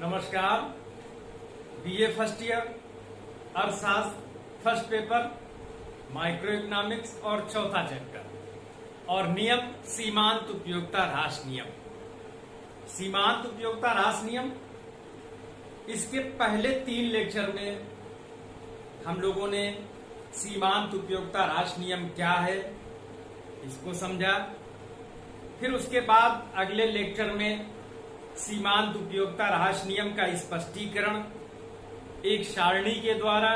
नमस्कार। BA first year अर्थशास्त्र first paper micro economics और चौथा चैप्टर और नियम सीमांत उपयोगिता ह्रास नियम। सीमांत उपयोगिता ह्रास नियम इसके पहले 3 लेक्चर में हम लोगों ने सीमांत उपयोगिता ह्रास नियम क्या है इसको समझा। फिर उसके बाद अगले लेक्चर में सीमांत उपयोगिता ह्रास नियम का स्पष्टीकरण एक सारणी के द्वारा,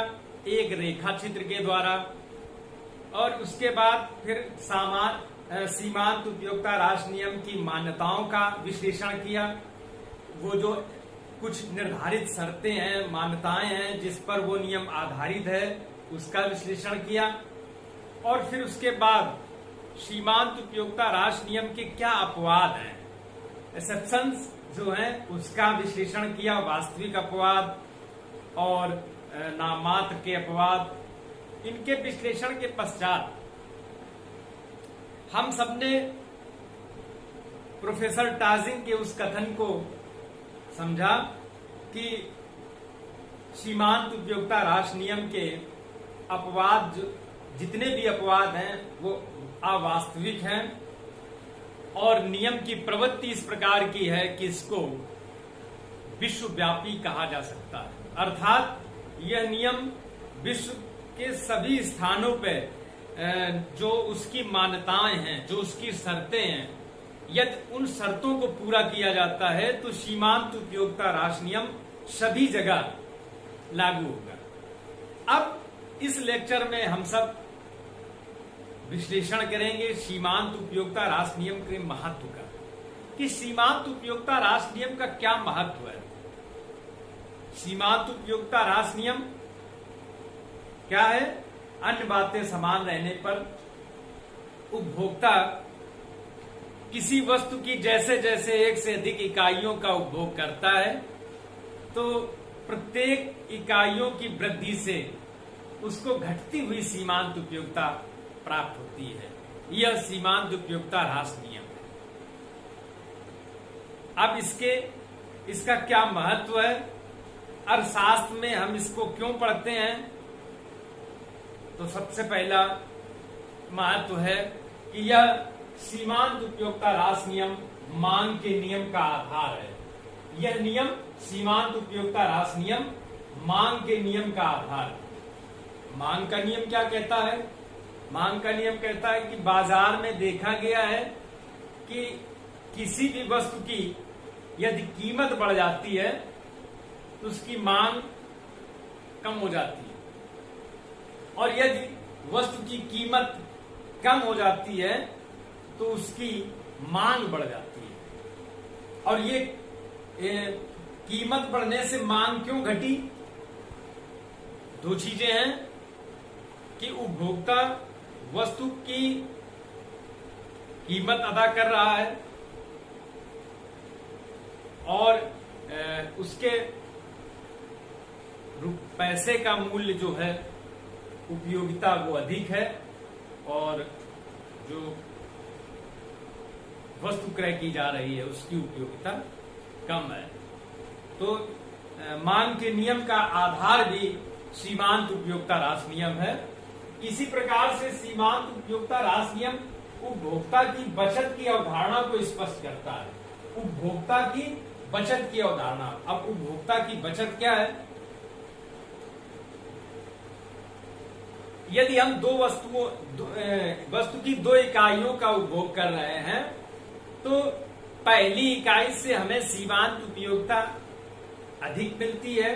एक रेखा चित्र के द्वारा, और उसके बाद फिर सीमांत उपयोगिता ह्रास नियम की मान्यताओं का विश्लेषण किया। वो जो कुछ निर्धारित शर्तें हैं, मान्यताएं हैं जिस पर वो नियम आधारित है, उसका विश्लेषण किया। और फिर उसके बाद सीमांत उपयोगिता ह्रास नियम के क्या अपवाद हैं, एक्सेप्शंस जो है, उसका विश्लेषण किया। वास्तविक अपवाद और नाममात्र के अपवाद, इनके विश्लेषण के पश्चात हम सबने प्रोफेसर टाजिंग के उस कथन को समझा कि सीमांत उपयोगिता ह्रास नियम के अपवाद, जितने भी अपवाद हैं वो अवास्तविक हैं और नियम की प्रवृत्ति इस प्रकार की है कि इसको विश्वव्यापी कहा जा सकता है। अर्थात यह नियम विश्व के सभी स्थानों पे जो उसकी मान्यताएं हैं, जो उसकी शर्तें हैं, यदि उन शर्तों को पूरा किया जाता है तो सीमांत उपयोगिता ह्रास नियम सभी जगह लागू होगा। अब इस लेक्चर में हम सब विश्लेषण करेंगे सीमांत उपयोगिता ह्रास नियम के महत्व का, कि सीमांत उपयोगिता ह्रास नियम का क्या महत्व है। सीमांत उपयोगिता ह्रास नियम क्या है? अन्य बातें समान रहने पर उपभोक्ता किसी वस्तु की जैसे जैसे एक से अधिक इकाइयों का उपभोग करता है तो प्रत्येक इकाइयों की वृद्धि से उसको घटती हुई सीमांत उपयोगिता प्राप्त होती है। यह सीमांत उपयोगिता ह्रास नियम है। अब इसका क्या महत्व है, अर्थशास्त्र में हम इसको क्यों पढ़ते हैं? तो सबसे पहला महत्व है कि यह सीमांत उपयोगिता ह्रास नियम मांग के नियम का आधार है। यह नियम सीमांत उपयोगिता ह्रास नियम मांग के नियम का आधार है। मांग का नियम क्या कहता है? मांग का नियम कहता है कि बाजार में देखा गया है कि किसी भी वस्तु की यदि कीमत बढ़ जाती है तो उसकी मांग कम हो जाती है, और यदि वस्तु की कीमत कम हो जाती है तो उसकी मांग बढ़ जाती है। और ये कीमत बढ़ने से मांग क्यों घटी? 2 चीजें हैं कि उपभोक्ता वस्तु की कीमत अदा कर रहा है और उसके पैसे का मूल्य जो है, उपयोगिता वो अधिक है, और जो वस्तु क्रय की जा रही है उसकी उपयोगिता कम है। तो मांग के नियम का आधार भी सीमांत उपयोगिता ह्रास नियम है। इसी प्रकार से सीमांत उपयोगिता ह्रास नियम उपभोक्ता की बचत की अवधारणा को स्पष्ट करता है। उपभोक्ता की बचत की अवधारणा। अब उपभोक्ता की बचत क्या है? यदि हम वस्तु की 2 इकाइयों का उपभोग कर रहे हैं तो पहली इकाई से हमें सीमांत उपयोगिता अधिक मिलती है,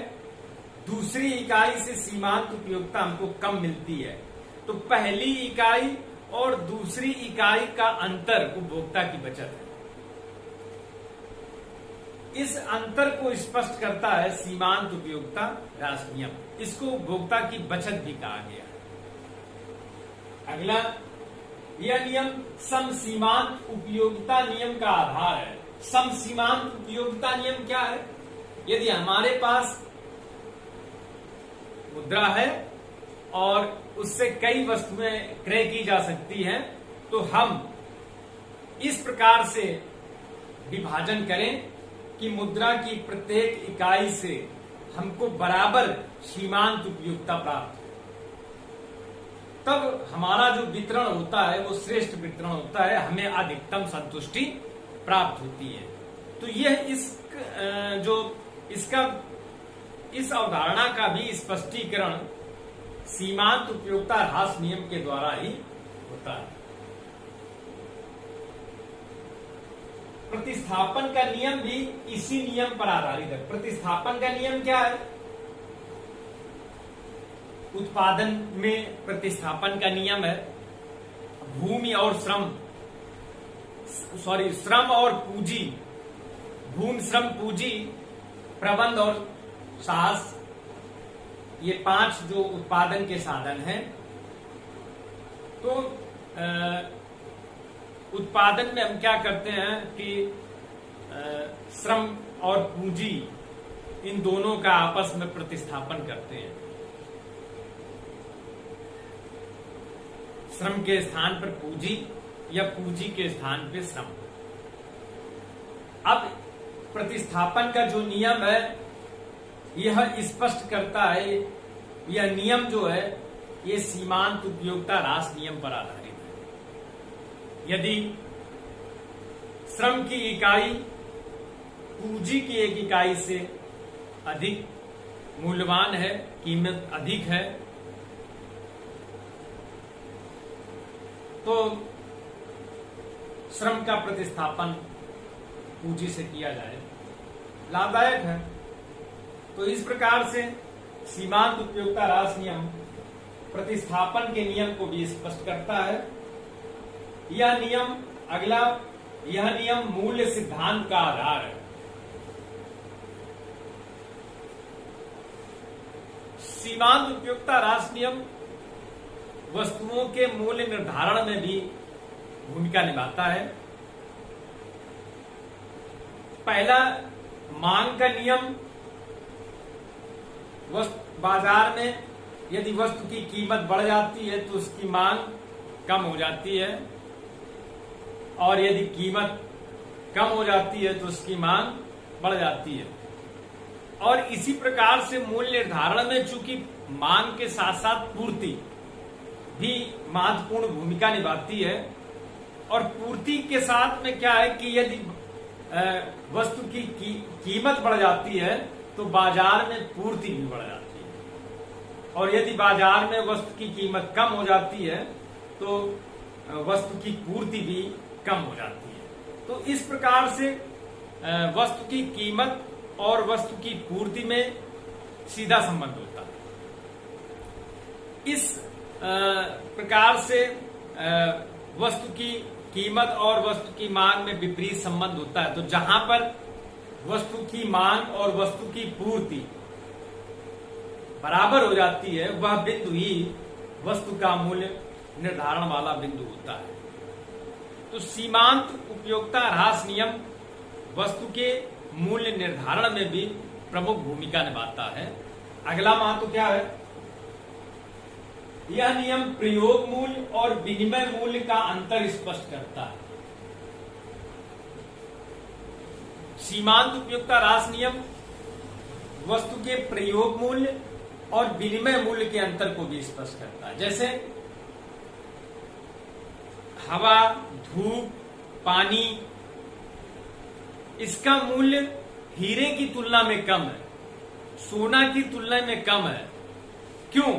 दूसरी इकाई से सीमांत उपयोगिता हमको कम मिलती है। तो पहली इकाई और दूसरी इकाई का अंतर उपभोक्ता की बचत है। इस अंतर को स्पष्ट करता है सीमांत उपयोगिता ह्रास नियम। इसको उपभोक्ता की बचत भी कहा गया है। अगला, यह नियम समसीमांत उपयोगिता नियम का आधार है। समसीमांत उपयोगिता नियम क्या है? यदि हमारे पास मुद्रा है और उससे कई वस्तुएं क्रय की जा सकती हैं तो हम इस प्रकार से विभाजन करें कि मुद्रा की प्रत्येक इकाई से हमको बराबर सीमांत उपयोगिता प्राप्त हो, तब हमारा जो वितरण होता है वो श्रेष्ठ वितरण होता है, हमें अधिकतम संतुष्टि प्राप्त होती है। तो यह इस अवधारणा का भी स्पष्टीकरण सीमांत उपयोगिता ह्रास नियम के द्वारा ही होता है। प्रतिस्थापन का नियम भी इसी नियम पर आधारित है। प्रतिस्थापन का नियम क्या है? उत्पादन में प्रतिस्थापन का नियम है भूमि और श्रम और पूंजी, भूमि, श्रम, पूंजी, प्रबंध और साहस, ये 5 जो उत्पादन के साधन हैं। तो उत्पादन में हम क्या करते हैं कि श्रम और पूंजी इन दोनों का आपस में प्रतिस्थापन करते हैं। श्रम के स्थान पर पूंजी या पूंजी के स्थान पर श्रम। अब प्रतिस्थापन का जो नियम है यह स्पष्ट करता है, यह नियम जो है ये सीमांत उपयोगिता ह्रास नियम पर आधारित है। यदि श्रम की इकाई पूंजी की एक इकाई से अधिक मूल्यवान है, कीमत अधिक है, तो श्रम का प्रतिस्थापन पूंजी से किया जाए, लाभदायक है। तो इस प्रकार से सीमांत उपयोगिता ह्रास नियम प्रतिस्थापन के नियम को भी स्पष्ट करता है। यह नियम मूल्य सिद्धांत का आधार है। सीमांत उपयोगिता ह्रास नियम वस्तुओं के मूल्य निर्धारण में भी भूमिका निभाता है। पहला, मांग का नियम। बाजार में यदि वस्तु की कीमत बढ़ जाती है तो उसकी मांग कम हो जाती है, और यदि कीमत कम हो जाती है तो उसकी मांग बढ़ जाती है। और इसी प्रकार से मूल्य निर्धारण में चूंकि मांग के साथ साथ पूर्ति भी महत्वपूर्ण भूमिका निभाती है, और पूर्ति के साथ में क्या है कि यदि वस्तु की कीमत बढ़ जाती है तो बाजार में पूर्ति भी बढ़ जाती है, और यदि बाजार में वस्तु की कीमत कम हो जाती है तो वस्तु की पूर्ति भी कम हो जाती है। तो इस प्रकार से वस्तु की कीमत और वस्तु की पूर्ति में सीधा संबंध होता है। इस प्रकार से वस्तु की कीमत और वस्तु की मांग में विपरीत संबंध होता है। तो जहां पर वस्तु की मांग और वस्तु की पूर्ति बराबर हो जाती है, वह बिंदु ही वस्तु का मूल्य निर्धारण वाला बिंदु होता है। तो सीमांत उपयोगिता ह्रास नियम वस्तु के मूल्य निर्धारण में भी प्रमुख भूमिका निभाता है। अगला महत्व क्या है? यह नियम प्रयोग मूल्य और विनिमय मूल्य का अंतर स्पष्ट करता है। सीमांत उपयोगिता ह्रास नियम वस्तु के प्रयोग मूल्य और विनिमय मूल्य के अंतर को भी स्पष्ट करता है। जैसे हवा, धूप, पानी, इसका मूल्य हीरे की तुलना में कम है, सोना की तुलना में कम है। क्यों?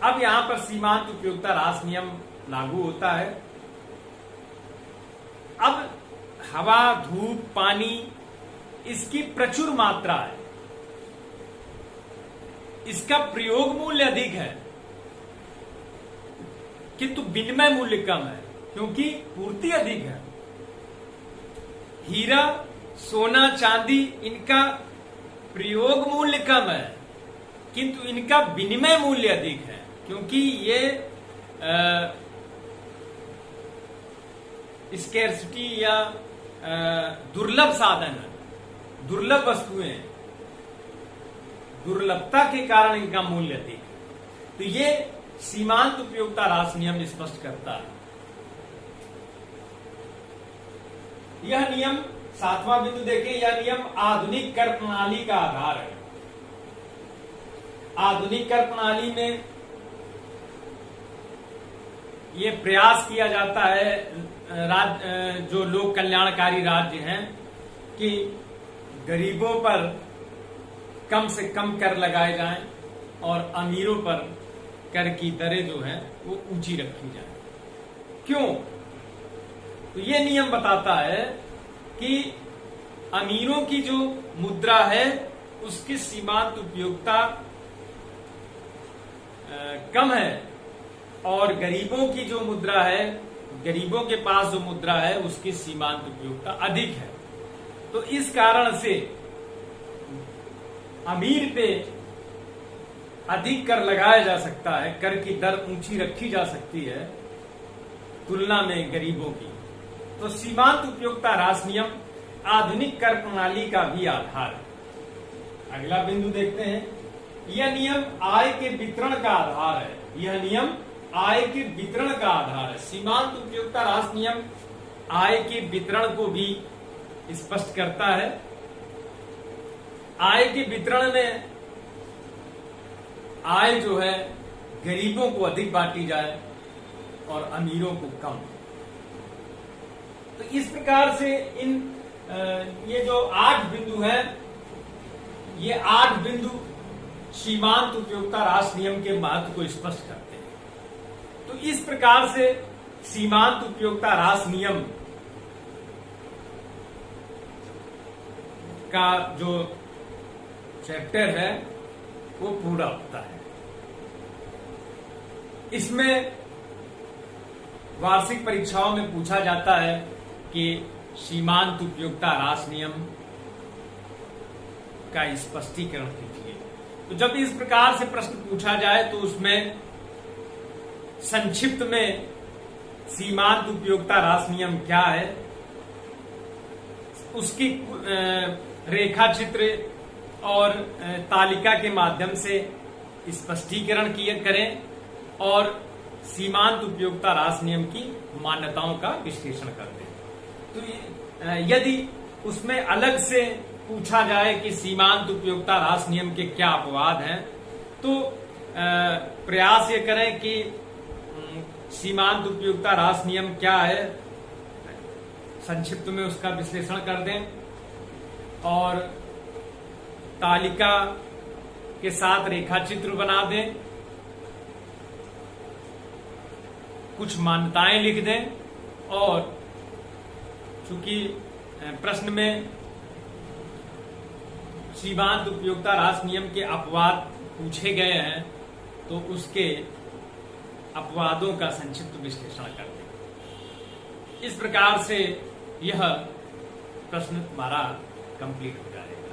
अब यहां पर सीमांत उपयोगिता ह्रास नियम लागू होता है। अब हवा, धूप, पानी, इसकी प्रचुर मात्रा है, इसका प्रयोग मूल्य अधिक है, किंतु विनिमय मूल्य कम है क्योंकि पूर्ति अधिक है। हीरा, सोना, चांदी, इनका प्रयोग मूल्य कम है किंतु इनका विनिमय मूल्य अधिक है, क्योंकि ये स्कैर्सिटी या दुर्लभ साधन है, दुर्लभ वस्तुएं, दुर्लभता के कारण इनका मूल्य अधिक है। तो ये सीमांत उपयोगिता ह्रास नियम स्पष्ट करता है। यह नियम, 7वां बिंदु देखें, यह नियम आधुनिक कर प्रणाली का आधार है। आधुनिक कर प्रणाली में ये प्रयास किया जाता है जो लोक कल्याणकारी राज्य हैं कि गरीबों पर कम से कम कर लगाए जाएं और अमीरों पर कर की दरें जो हैं वो ऊंची रखी जाएं। क्यों? तो ये नियम बताता है कि अमीरों की जो मुद्रा है उसकी सीमांत उपयोगिता कम है और गरीबों की जो मुद्रा है, गरीबों के पास जो मुद्रा है उसकी सीमांत उपयोगिता अधिक है। तो इस कारण से अमीर पे अधिक कर लगाया जा सकता है, कर की दर ऊंची रखी जा सकती है तुलना में गरीबों की। तो सीमांत उपयोगिता ह्रास नियम आधुनिक कर प्रणाली का भी आधार है। अगला बिंदु देखते हैं, यह नियम आय के वितरण का आधार है। यह नियम आय के वितरण का आधार है। सीमांत उपयोगिता ह्रास नियम आय के वितरण को भी स्पष्ट करता है। आय के वितरण में आय जो है गरीबों को अधिक बांटी जाए और अमीरों को कम। तो इस प्रकार से ये जो 8 बिंदु हैं, ये 8 बिंदु सीमांत उपयोगिता ह्रास नियम के महत्व को स्पष्ट करते हैं। तो इस प्रकार से सीमांत उपयोगिता ह्रास नियम का जो चैप्टर है वो पूरा होता है। इसमें वार्षिक परीक्षाओं में पूछा जाता है कि सीमांत उपयोगिता ह्रास नियम का स्पष्टीकरण कीजिए। तो जब इस प्रकार से प्रश्न पूछा जाए तो उसमें संक्षिप्त में सीमांत उपयोगिता ह्रास नियम क्या है, उसकी रेखा चित्र और तालिका के माध्यम से स्पष्टीकरण करें और सीमांत उपयोगिता ह्रास नियम की मान्यताओं का विश्लेषण कर दें। तो यदि उसमें अलग से पूछा जाए कि सीमांत उपयोगिता ह्रास नियम के क्या अपवाद हैं, तो प्रयास ये करें कि सीमांत उपयोगिता ह्रास नियम क्या है संक्षिप्त में उसका विश्लेषण कर दें और तालिका के साथ रेखा चित्र बना दें, कुछ मान्यताएं लिख दें और चूंकि प्रश्न में सीमांत उपयोगिता ह्रास नियम के अपवाद पूछे गए हैं तो उसके अपवादों का संक्षिप्त विश्लेषण कर दें। इस प्रकार से यह प्रश्न तुम्हारा कंप्लीट हो जाएगा।